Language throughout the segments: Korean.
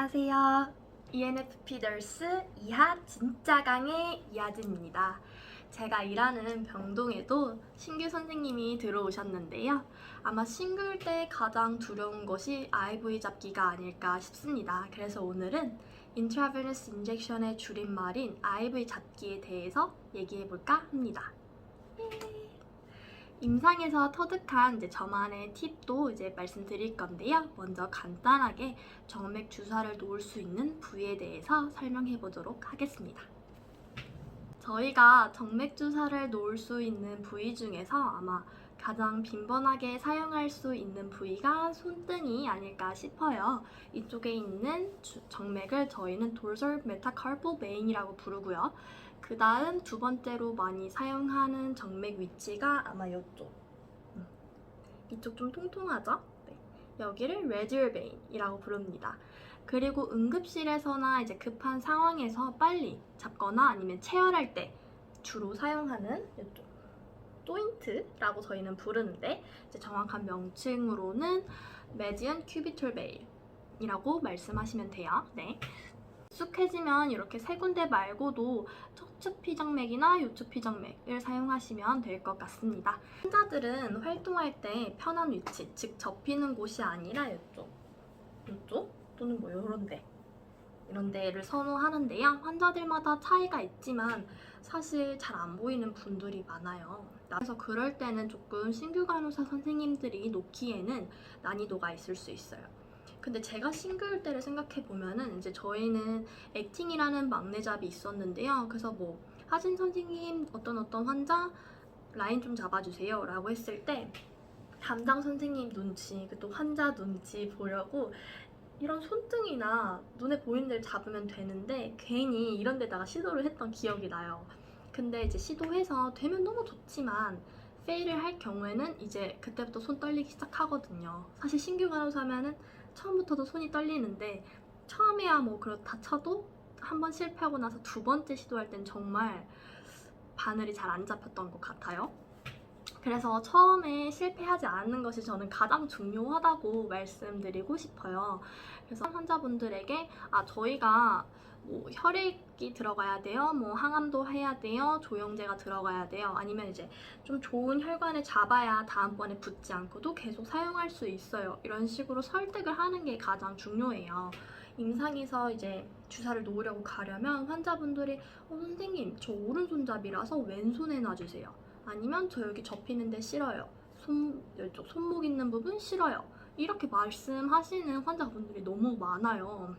안녕하세요. ENFP 널스 이하 진짜 강의 이하진입니다. 제가 일하는 병동에도 신규 선생님이 들어오셨는데요. 아마 신규일 때 가장 두려운 것이 IV 잡기가 아닐까 싶습니다. 그래서 오늘은 인트라베너스 인젝션의 줄임말인 IV 잡기에 대해서 얘기해볼까 합니다. 임상에서 터득한 저만의 팁도 말씀드릴 건데요. 먼저 간단하게 정맥 주사를 놓을 수 있는 부위에 대해서 설명해 보도록 하겠습니다. 저희가 정맥 주사를 놓을 수 있는 부위 중에서 아마 가장 빈번하게 사용할 수 있는 부위가 손등이 아닐까 싶어요. 이쪽에 있는 정맥을 저희는 도르설 메타카르폴 베인이라고 부르고요. 그 다음 두 번째로 많이 사용하는 정맥 위치가 아마 이쪽. 이쪽 좀 통통하죠? 네. 여기를 레디얼 베인이라고 부릅니다. 그리고 응급실에서나 급한 상황에서 빨리 잡거나 아니면 체열할 때 주로 사용하는 이쪽 조인트라고 저희는 부르는데 정확한 명칭으로는 메디안 큐비털 베인이라고 말씀하시면 돼요. 네. 익숙해지면 이렇게 세 군데 말고도 척추 피정맥이나 요추 피정맥을 사용하시면 될 것 같습니다. 환자들은 활동할 때 편한 위치, 즉 접히는 곳이 아니라 이쪽 또는 이런 데를 선호하는데요. 환자들마다 차이가 있지만 사실 잘 안 보이는 분들이 많아요. 그래서 그럴 때는 조금 신규 간호사 선생님들이 놓기에는 난이도가 있을 수 있어요. 근데 제가 싱글 때를 생각해보면은 저희는 액팅이라는 막내잡이 있었는데요. 그래서 하진 선생님 어떤 환자 라인 좀 잡아주세요 라고 했을 때 담당 선생님 눈치, 또 환자 눈치 보려고 이런 손등이나 눈에 보이는 데를 잡으면 되는데 괜히 이런 데다가 시도를 했던 기억이 나요. 근데 시도해서 되면 너무 좋지만 페일을 할 경우에는 그때부터 손 떨리기 시작하거든요. 사실 신규 간호사면은 처음부터도 손이 떨리는데 처음에야 그렇다 쳐도 한 번 실패하고 나서 두 번째 시도할 땐 정말 바늘이 잘 안 잡혔던 것 같아요. 그래서 처음에 실패하지 않는 것이 저는 가장 중요하다고 말씀드리고 싶어요. 그래서 환자분들에게 저희가 혈액이 들어가야 돼요, 항암도 해야 돼요, 조영제가 들어가야 돼요, 아니면 좀 좋은 혈관을 잡아야 다음번에 붓지 않고도 계속 사용할 수 있어요. 이런 식으로 설득을 하는 게 가장 중요해요. 임상에서 주사를 놓으려고 가려면 환자분들이 선생님 저 오른손잡이라서 왼손에 놔주세요. 아니면 저 여기 접히는데 싫어요. 이쪽 손목 있는 부분 싫어요. 이렇게 말씀하시는 환자분들이 너무 많아요.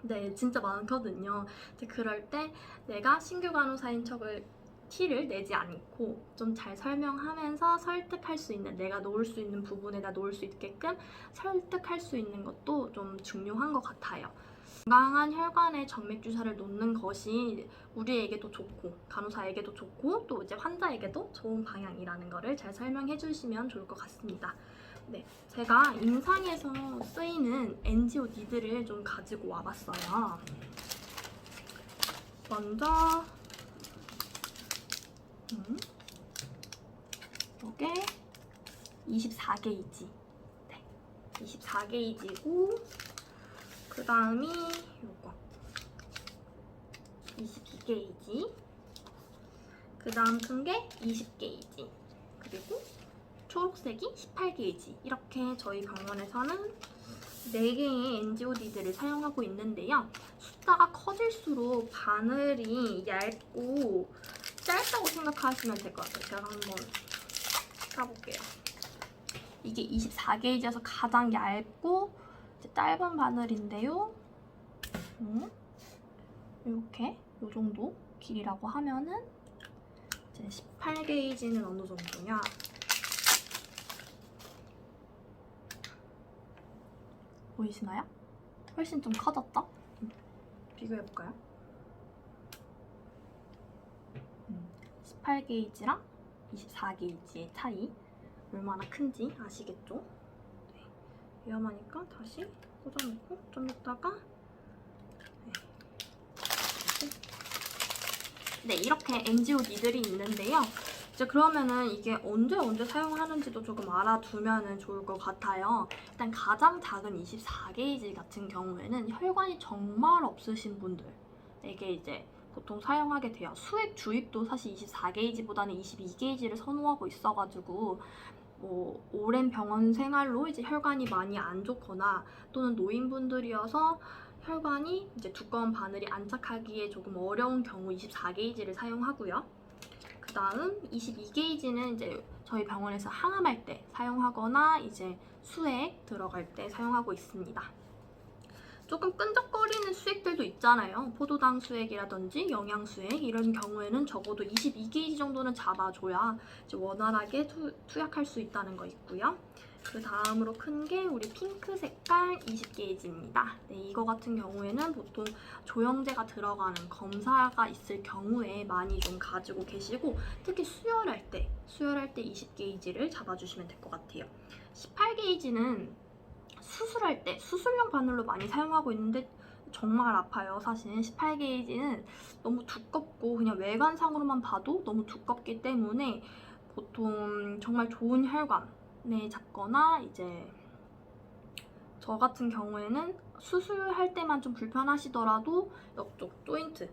네, 진짜 많거든요. 그럴 때 내가 신규 간호사인 척을 티를 내지 않고 좀 잘 설명하면서 설득할 수 있는, 내가 놓을 수 있는 부분에다 놓을 수 있게끔 설득할 수 있는 것도 좀 중요한 것 같아요. 건강한 혈관에 정맥 주사를 놓는 것이 우리에게도 좋고 간호사에게도 좋고 또 환자에게도 좋은 방향이라는 거를 잘 설명해 주시면 좋을 것 같습니다. 네, 제가 임상에서 쓰이는 NGO 니들을 좀 가지고 와봤어요. 먼저 이게 24게이지. 네, 24게이지고 그 다음이 요거 22게이지, 그 다음 큰 게 20게이지, 그리고 초록색이 18게이지. 이렇게 저희 병원에서는 4개의 NGOD들을 사용하고 있는데요. 숫자가 커질수록 바늘이 얇고 짧다고 생각하시면 될 것 같아요. 제가 한번 까볼게요. 이게 24게이지여서 가장 얇고 짧은 바늘인데요. 이렇게 이 정도 길이라고 하면은 18게이지는 어느 정도냐? 보이시나요? 훨씬 좀 커졌죠? 비교해볼까요? 18게이지랑 24게이지의 차이 얼마나 큰지 아시겠죠? 네. 위험하니까 다시 꽂아놓고 좀 있다가 네, 이렇게 NGO 니들이 있는데요. 이제 그러면은 이게 언제 사용하는지도 조금 알아두면 좋을 것 같아요. 일단 가장 작은 24게이지 같은 경우에는 혈관이 정말 없으신 분들에게 이제 보통 사용하게 돼요. 수액 주입도 사실 24게이지보다는 22게이지를 선호하고 있어가지고 뭐 오랜 병원 생활로 이제 혈관이 많이 안 좋거나 또는 노인분들이어서 혈관이 이제 두꺼운 바늘이 안착하기에 조금 어려운 경우 24게이지를 사용하고요. 그 다음 22게이지는 이제 저희 병원에서 항암할 때 사용하거나 이제 수액 들어갈 때 사용하고 있습니다. 조금 끈적거리는 수액들도 있잖아요. 포도당 수액이라든지 영양 수액 이런 경우에는 적어도 22게이지 정도는 잡아줘야 이제 원활하게 투약할 수 있다는 거 있고요. 그 다음으로 큰 게 우리 핑크 색깔 20게이지입니다. 네, 이거 같은 경우에는 보통 조영제가 들어가는 검사가 있을 경우에 많이 좀 가지고 계시고 특히 수혈할 때 20게이지를 잡아주시면 될 것 같아요. 18게이지는 수술할 때 수술용 바늘로 많이 사용하고 있는데 정말 아파요. 사실 18게이지는 너무 두껍고 그냥 외관상으로만 봐도 너무 두껍기 때문에 보통 정말 좋은 혈관에 잡거나 이제 저 같은 경우에는 수술할 때만 좀 불편하시더라도 이쪽 조인트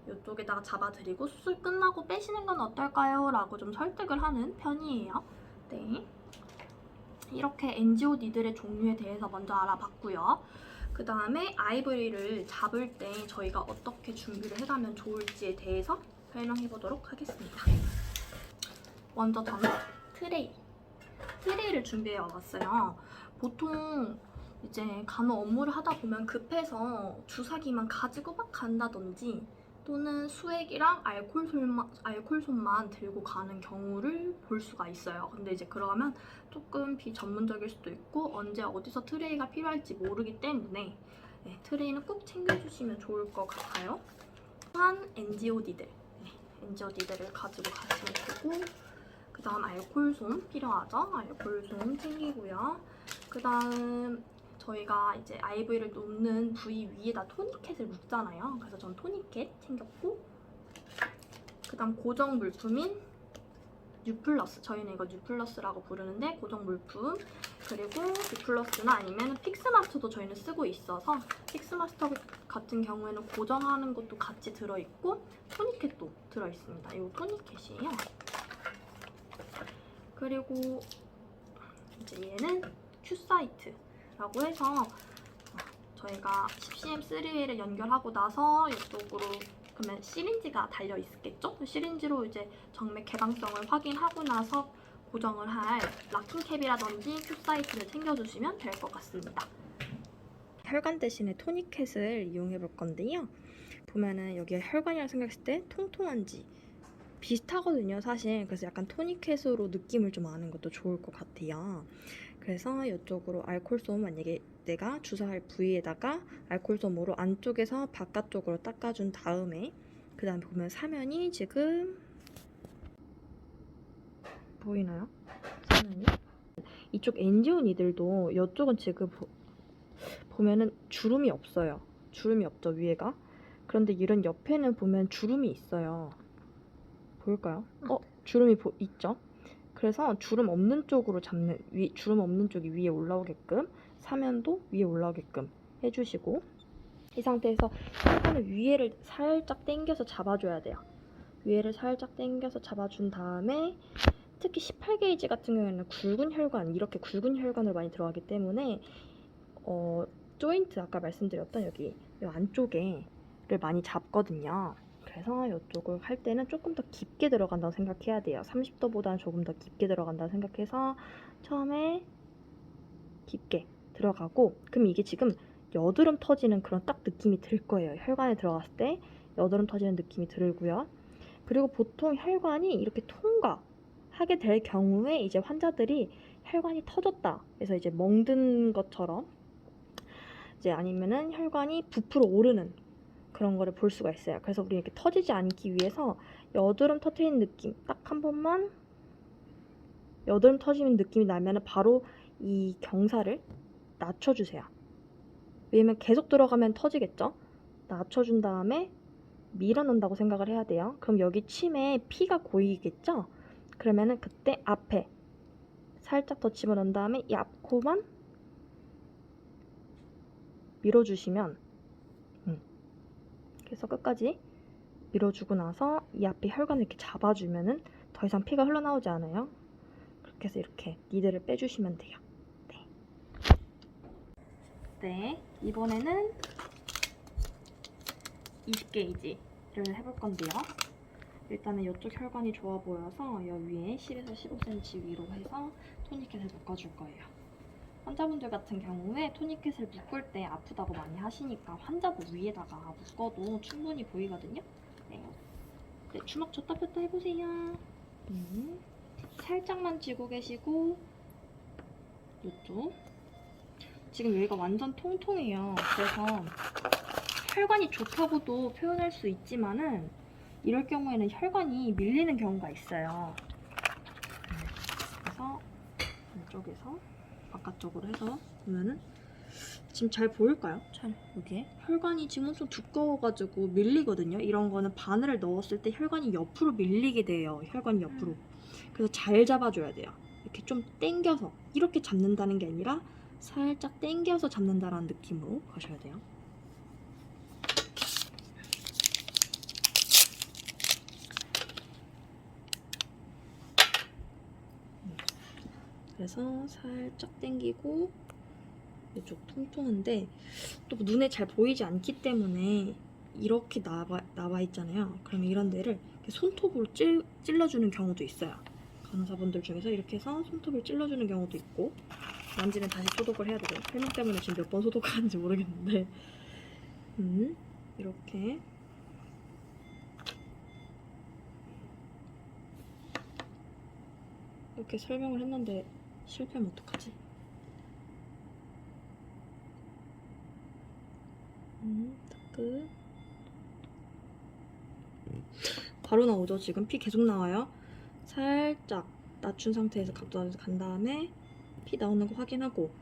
이쪽에다가 잡아드리고 수술 끝나고 빼시는 건 어떨까요? 라고 좀 설득을 하는 편이에요. 네. 이렇게 NGO 니들의 종류에 대해서 먼저 알아봤고요. 그 다음에 아이보리를 잡을 때 저희가 어떻게 준비를 해가면 좋을지에 대해서 설명해보도록 하겠습니다. 먼저 저는 트레이를 준비해 와봤어요. 보통 이제 간호 업무를 하다 보면 급해서 주사기만 가지고 막 간다든지 또는 수액이랑 알콜솜만 들고 가는 경우를 볼 수가 있어요. 근데 이제 그러면 조금 비전문적일 수도 있고 언제 어디서 트레이가 필요할지 모르기 때문에 네, 트레이는 꼭 챙겨주시면 좋을 것 같아요. 한 NGOD들, NGOD들을 가지고 가시면 되고 그 다음 알콜솜 필요하죠? 알콜솜 챙기고요. 그 다음 저희가 이제 IV를 놓는 부위 위에다 토니켓을 묻잖아요. 그래서 전 토니켓 챙겼고 그 다음 고정 물품인 뉴플러스, 저희는 이거 뉴플러스라고 부르는데 고정 물품, 그리고 뉴플러스나 아니면 픽스마스터도 저희는 쓰고 있어서 픽스마스터 같은 경우에는 고정하는 것도 같이 들어있고 토니켓도 들어있습니다. 이거 토니켓이에요. 그리고 이제 얘는 큐사이트라고 해서 저희가 10cm3A를 연결하고 나서 이쪽으로 그러면 시린지가 달려 있겠죠? 시린지로 이제 정맥 개방성을 확인하고 나서 고정을 할 락킹캡이라든지 큐사이트를 챙겨주시면 될 것 같습니다. 혈관 대신에 토니켓을 이용해 볼 건데요. 보면은 여기에 혈관이라고 생각했을 때 통통한지 비슷하거든요, 사실. 그래서 약간 토니켓으로 느낌을 좀 아는 것도 좋을 것 같아요. 그래서 이쪽으로 알콜솜, 만약에 내가 주사할 부위에다가 알콜솜으로 안쪽에서 바깥쪽으로 닦아준 다음에 그 다음에 보면 사면이 지금 보이나요? 사면이? 이쪽 NGO 니들도 이쪽은 지금 보면은 주름이 없어요. 주름이 없죠, 위에가. 그런데 이런 옆에는 보면 주름이 있어요. 보일까요? 주름이 있죠? 그래서 주름 없는 쪽으로 잡는, 주름 없는 쪽이 위에 올라오게끔, 사면도 위에 올라오게끔 해주시고, 이 상태에서 혈관을 위에를 살짝 당겨서 잡아줘야 돼요. 위에를 살짝 당겨서 잡아준 다음에 특히 18게이지 같은 경우에는 굵은 혈관, 이렇게 굵은 혈관으로 많이 들어가기 때문에 조인트 아까 말씀드렸던 여기 이 안쪽에를 많이 잡거든요. 그래서 이쪽을 할 때는 조금 더 깊게 들어간다고 생각해야 돼요. 30도보다는 조금 더 깊게 들어간다고 생각해서 처음에 깊게 들어가고, 그럼 이게 지금 여드름 터지는 그런 딱 느낌이 들 거예요. 혈관에 들어갔을 때 여드름 터지는 느낌이 들고요. 그리고 보통 혈관이 이렇게 통과하게 될 경우에 이제 환자들이 혈관이 터졌다 그래서 이제 멍든 것처럼 이제 아니면은 혈관이 부풀어 오르는 그런 거를 볼 수가 있어요. 그래서 우리 이렇게 터지지 않기 위해서 여드름 터트리는 느낌 딱 한 번만 여드름 터지는 느낌이 나면은 바로 이 경사를 낮춰주세요. 왜냐면 계속 들어가면 터지겠죠? 낮춰준 다음에 밀어넣는다고 생각을 해야 돼요. 그럼 여기 침에 피가 고이겠죠? 그러면은 그때 앞에 살짝 더 집어넣은 다음에 이 앞코만 밀어주시면 그래서 끝까지 밀어주고 나서 이 앞에 혈관을 이렇게 잡아주면은 더 이상 피가 흘러나오지 않아요. 그렇게 해서 이렇게 니들을 빼주시면 돼요. 네, 이번에는 20게이지를 해볼 건데요. 일단은 이쪽 혈관이 좋아 보여서 이 위에 10에서 15cm 위로 해서 토니켓을 묶어줄 거예요. 환자분들 같은 경우에 토니켓을 묶을 때 아프다고 많이 하시니까 환자분 위에다가 묶어도 충분히 보이거든요. 네, 주먹 줬다 폈다 해보세요. 살짝만 쥐고 계시고 이쪽 지금 여기가 완전 통통해요. 그래서 혈관이 좋다고도 표현할 수 있지만은 이럴 경우에는 혈관이 밀리는 경우가 있어요. 그래서 이쪽에서 바깥쪽으로 해서 보면은 지금 잘 보일까요? 잘 여기에 혈관이 지금 엄청 두꺼워가지고 밀리거든요. 이런 거는 바늘을 넣었을 때 혈관이 옆으로 밀리게 돼요. 혈관이 옆으로. 그래서 잘 잡아줘야 돼요. 이렇게 좀 당겨서 이렇게 잡는다는 게 아니라 살짝 당겨서 잡는다라는 느낌으로 가셔야 돼요. 그래서 살짝 당기고 이쪽 통통한데 또 눈에 잘 보이지 않기 때문에 이렇게 나와 있잖아요. 그러면 이런 데를 이렇게 손톱으로 찔러주는 경우도 있어요. 간호사분들 중에서 이렇게 해서 손톱을 찔러주는 경우도 있고 만지면 다시 소독을 해야 되고요. 설명 때문에 지금 몇 번 소독하는지 모르겠는데 이렇게 이렇게 설명을 했는데 실패하면 어떡하지? 끝. 바로 나오죠. 지금 피 계속 나와요. 살짝 낮춘 상태에서 각도 간 다음에 피 나오는 거 확인하고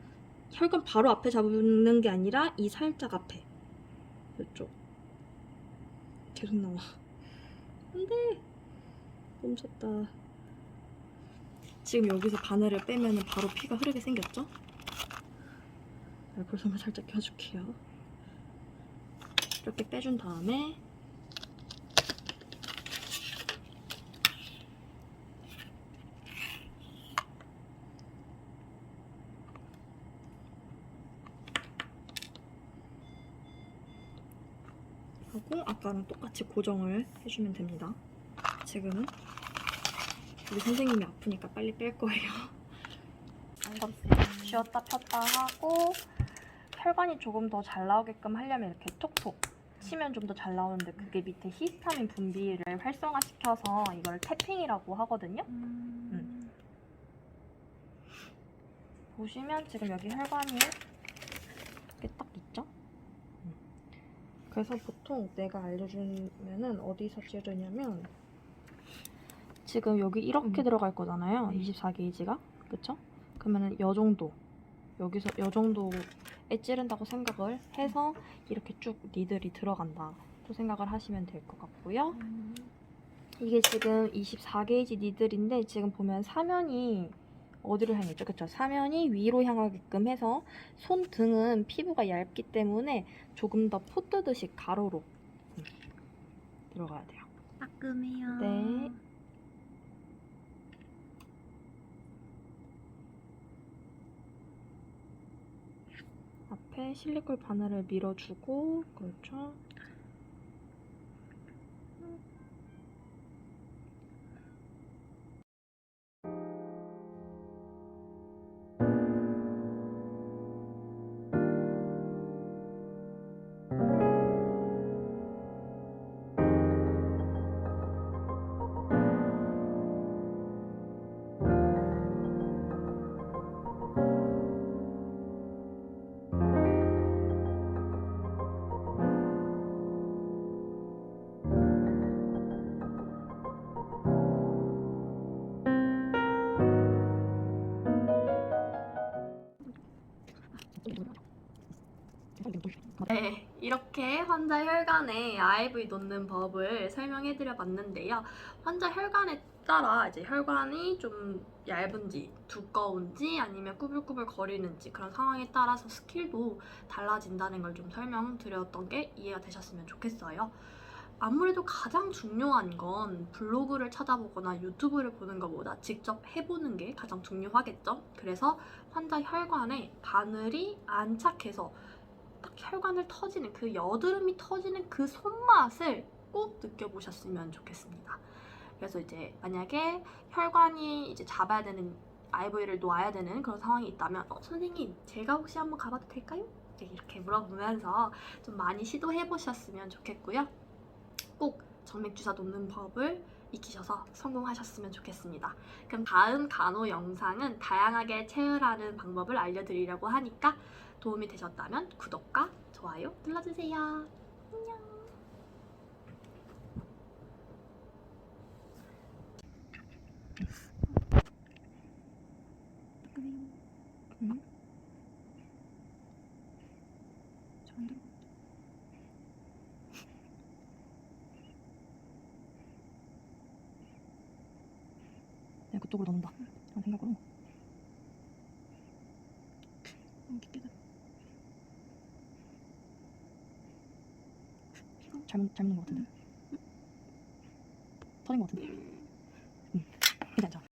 혈관 바로 앞에 잡는 게 아니라 이 살짝 앞에 이쪽 계속 나와. 안돼 멈췄다. 지금 여기서 바늘을 빼면 바로 피가 흐르게 생겼죠? 알콜솜을 살짝 껴줄게요. 이렇게 빼준 다음에 하고 아까랑 똑같이 고정을 해주면 됩니다. 지금은 우리 선생님이 아프니까 빨리 뺄 거예요. 쥐었다 폈다 하고 혈관이 조금 더 잘 나오게끔 하려면 이렇게 톡톡 치면 좀 더 잘 나오는데 그게 밑에 히스타민 분비를 활성화시켜서 이걸 태핑이라고 하거든요. 보시면 지금 여기 혈관이 이렇게 딱 있죠? 그래서 보통 내가 알려주면은 어디서 찌르냐면 지금 여기 이렇게 들어갈 거잖아요. 24게이지가. 그쵸? 그러면은 요 정도 여기서 요 정도에 찌른다고 생각을 해서 이렇게 쭉 니들이 들어간다고 생각을 하시면 될 것 같고요. 이게 지금 24게이지 니들인데 지금 보면 사면이 어디로 향했죠? 그쵸? 사면이 위로 향하게끔 해서 손등은 피부가 얇기 때문에 조금 더 포뜨듯이 가로로 들어가야 돼요. 따끔해요. 네. 앞에 실리콜 바늘을 밀어주고 그렇죠. 네, 이렇게 환자 혈관에 IV 놓는 법을 설명해드려 봤는데요. 환자 혈관에 따라 이제 혈관이 좀 얇은지 두꺼운지 아니면 꾸불꾸불 거리는지 그런 상황에 따라서 스킬도 달라진다는 걸 좀 설명드렸던 게 이해가 되셨으면 좋겠어요. 아무래도 가장 중요한 건 블로그를 찾아보거나 유튜브를 보는 것보다 직접 해보는 게 가장 중요하겠죠. 그래서 환자 혈관에 바늘이 안착해서 딱 혈관을 터지는 그 여드름이 터지는 그 손맛을 꼭 느껴보셨으면 좋겠습니다. 그래서 이제 만약에 혈관이 이제 잡아야 되는 IV를 놓아야 되는 그런 상황이 있다면 선생님 제가 혹시 한번 가봐도 될까요? 이렇게 물어보면서 좀 많이 시도해 보셨으면 좋겠고요. 꼭 정맥 주사 놓는 법을 익히셔서 성공하셨으면 좋겠습니다. 그럼 다음 간호 영상은 다양하게 체열하는 방법을 알려드리려고 하니까 도움이 되셨다면 구독과 좋아요 눌러주세요. 안녕. 응? 잘안 들어. 내가 그쪽으로 넣는다. 라는 생각으로. 깊게 돼. 잘못 넣은 것 같은데. 터진 것 같은데. 괜찮아.